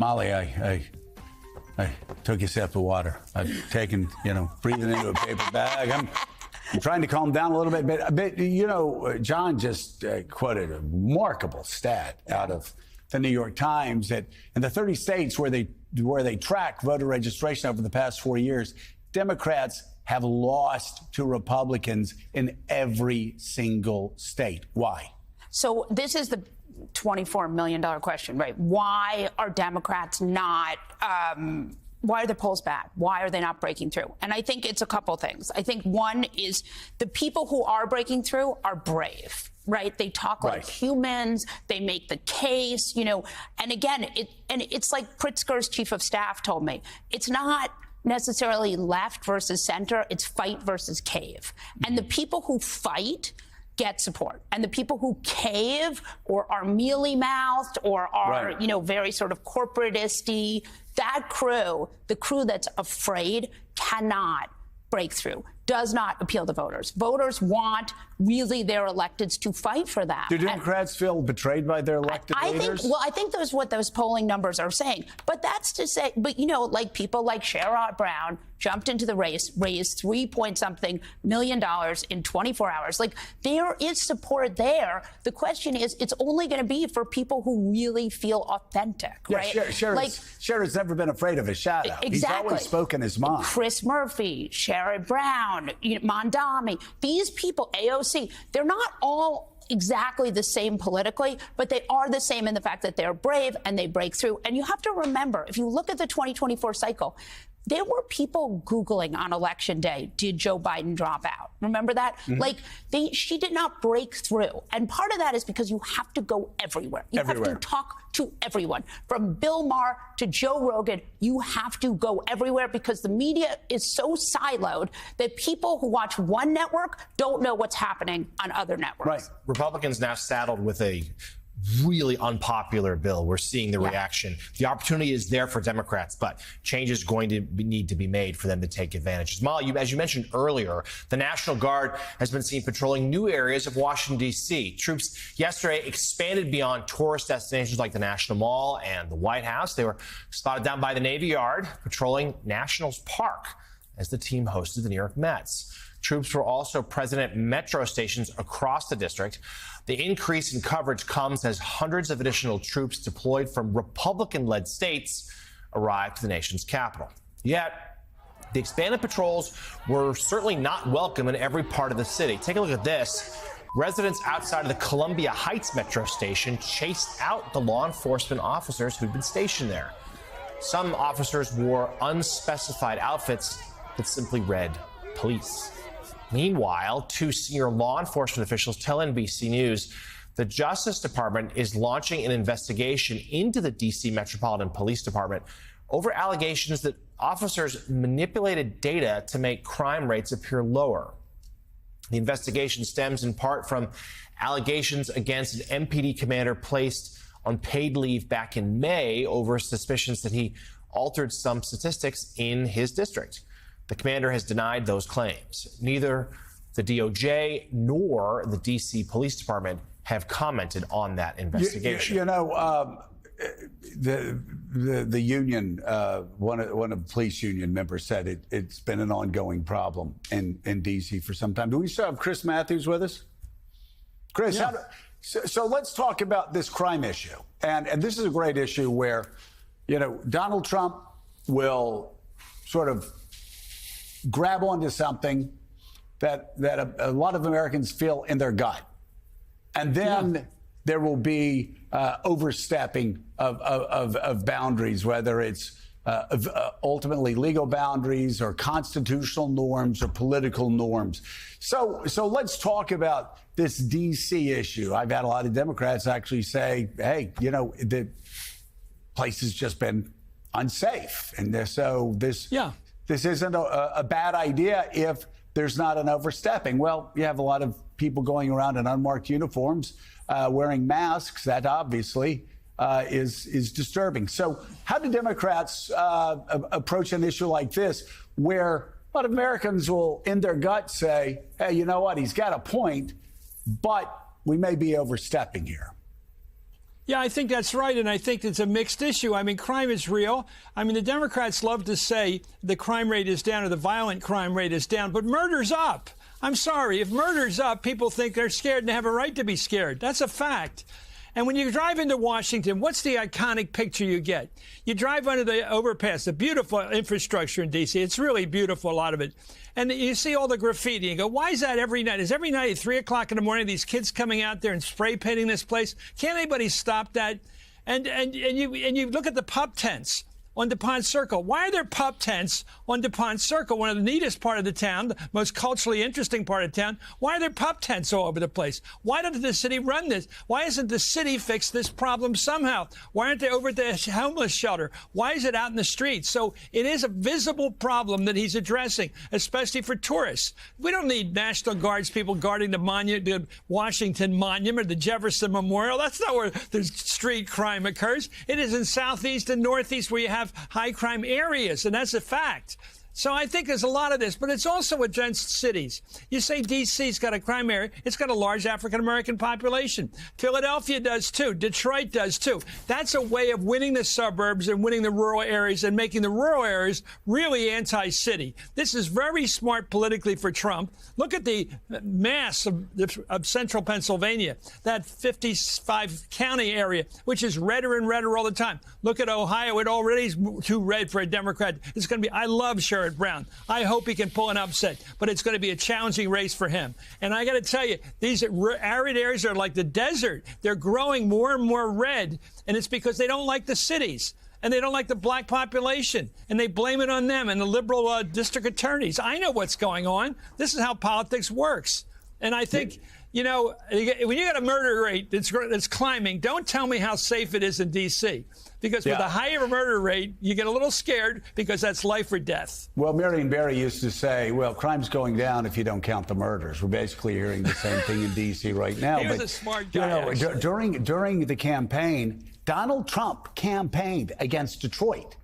Molly, I took a sip of water. I've taken, breathing into a paper bag. I'm trying to calm down a little bit. But John just quoted a remarkable stat out of the New York Times that in the 30 states where they track voter registration over the past 4 years, Democrats have lost to Republicans in every single state. Why? So this is the $24 million question, right? Why are Democrats not, why are the polls bad? Why are they not breaking through? And I think it's a couple things. I think one is the people who are breaking through are brave, right? They talk like humans. They make the case, and again, it's like Pritzker's chief of staff told me, it's not necessarily left versus center. It's fight versus cave. And the people who fight get support. And the people who cave or are mealy-mouthed or are, very sort of corporatist-y, that crew, the crew that's afraid, cannot break through, does not appeal to voters. Voters want really their electeds to fight for them. Do Democrats feel betrayed by their elected leaders? I think that's what those polling numbers are saying. But that's to say, like people like Sherrod Brown jumped into the race, raised $3-point-something million in 24 hours. Like, there is support there. The question is, it's only going to be for people who really feel authentic, right? Sherrod's never been afraid of his shadow. Exactly. He's always spoken his mind. Chris Murphy, Sherrod Brown, Mondami, these people, AOC, they're not all exactly the same politically, but they are the same in the fact that they're brave and they break through. And you have to remember, if you look at the 2024 cycle, there were people Googling on Election Day, did Joe Biden drop out? Remember that? Mm-hmm. She did not break through. And part of that is because you have to go everywhere. You have to talk to everyone. From Bill Maher to Joe Rogan, you have to go everywhere because the media is so siloed that people who watch one network don't know what's happening on other networks. Right. Republicans now saddled with a really unpopular bill. We're seeing the reaction. The opportunity is there for Democrats, but change is going to need to be made for them to take advantage. As you mentioned earlier, the National Guard has been seen patrolling new areas of Washington, D.C. Troops yesterday expanded beyond tourist destinations like the National Mall and the White House. They were spotted down by the Navy Yard patrolling Nationals Park as the team hosted the New York Mets. Troops were also present at metro stations across the district. The increase in coverage comes as hundreds of additional troops deployed from Republican-led states arrived to the nation's capital. Yet, the expanded patrols were certainly not welcome in every part of the city. Take a look at this. Residents outside of the Columbia Heights metro station chased out the law enforcement officers who'd been stationed there. Some officers wore unspecified outfits that simply read police. Meanwhile, two senior law enforcement officials tell NBC News the Justice Department is launching an investigation into the D.C. Metropolitan Police Department over allegations that officers manipulated data to make crime rates appear lower. The investigation stems in part from allegations against an MPD commander placed on paid leave back in May over suspicions that he altered some statistics in his district. The commander has denied those claims. Neither the DOJ nor the D.C. Police Department have commented on that investigation. The union, one of the police union members said it's been an ongoing problem in D.C. for some time. Do we still have Chris Matthews with us? Chris, so let's talk about this crime issue. And this is a great issue where, Donald Trump will sort of grab onto something that a lot of Americans feel in their gut. And then there will be overstepping of boundaries, whether it's ultimately legal boundaries or constitutional norms or political norms. So let's talk about this D.C. issue. I've had a lot of Democrats actually say, hey, the place has just been unsafe. And so this isn't a bad idea if there's not an overstepping. Well, you have a lot of people going around in unmarked uniforms wearing masks. That obviously is disturbing. So how do Democrats approach an issue like this where a lot of Americans will, in their gut, say, hey, you know what, he's got a point, but we may be overstepping here? Yeah, I think that's right, and I think it's a mixed issue. I mean, crime is real. I mean, the Democrats love to say the crime rate is down or the violent crime rate is down, but murder's up. I'm sorry. If murder's up, people think they're scared and they have a right to be scared. That's a fact. And when you drive into Washington, what's the iconic picture you get? You drive under the overpass, the beautiful infrastructure in D.C. It's really beautiful, a lot of it. And you see all the graffiti. You go, why is that every night? Is every night at 3 o'clock in the morning these kids coming out there and spray painting this place? Can't anybody stop that? And you look at the pup tents on DuPont Circle. Why are there pup tents on DuPont Circle, one of the neatest part of the town, the most culturally interesting part of town? Why are there pup tents all over the place? Why doesn't the city run this? Why isn't the city fix this problem somehow? Why aren't they over at the homeless shelter? Why is it out in the streets? So it is a visible problem that he's addressing, especially for tourists. We don't need National Guards people guarding the monument, the Washington Monument, the Jefferson Memorial. That's not where the street crime occurs. It is in Southeast and Northeast where you have high crime areas, and that's a fact. So I think there's a lot of this, but it's also against cities. You say D.C.'s got a crime area. It's got a large African-American population. Philadelphia does too. Detroit does too. That's a way of winning the suburbs and winning the rural areas and making the rural areas really anti-city. This is very smart politically for Trump. Look at the mass of central Pennsylvania, that 55-county area, which is redder and redder all the time. Look at Ohio. It already is too red for a Democrat. It's going to be, I love Sherrod Brown. I hope he can pull an upset, but it's going to be a challenging race for him. And I got to tell you, these arid areas are like the desert. They're growing more and more red, and it's because they don't like the cities, and they don't like the black population, and they blame it on them and the liberal district attorneys. I know what's going on. This is how politics works. And I think, you know, when you got a murder rate that's climbing, don't tell me how safe it is in D.C., because with a higher murder rate, you get a little scared because that's life or death. Well, Marion Barry used to say, well, crime's going down if you don't count the murders. We're basically hearing the same thing in D.C. right now. He was a smart guy, you know, during the campaign, Donald Trump campaigned against Detroit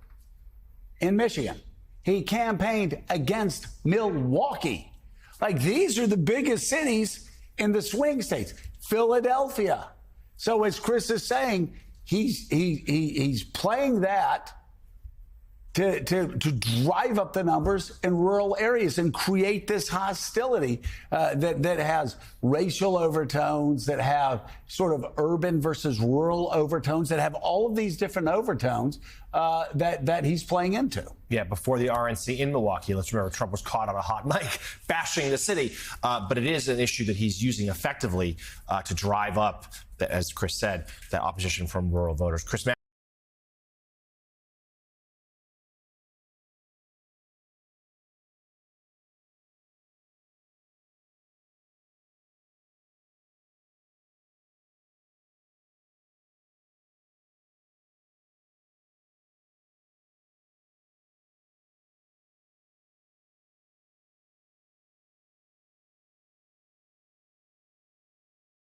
in Michigan. He campaigned against Milwaukee. Like, these are the biggest cities in the swing states. Philadelphia. So as Chris is saying, he's playing that to drive up the numbers in rural areas and create this hostility that has racial overtones, that have sort of urban versus rural overtones, that have all of these different overtones that he's playing into. Yeah, before the RNC in Milwaukee, let's remember Trump was caught on a hot mic bashing the city. But it is an issue that he's using effectively to drive up, as Chris said, that opposition from rural voters. Chris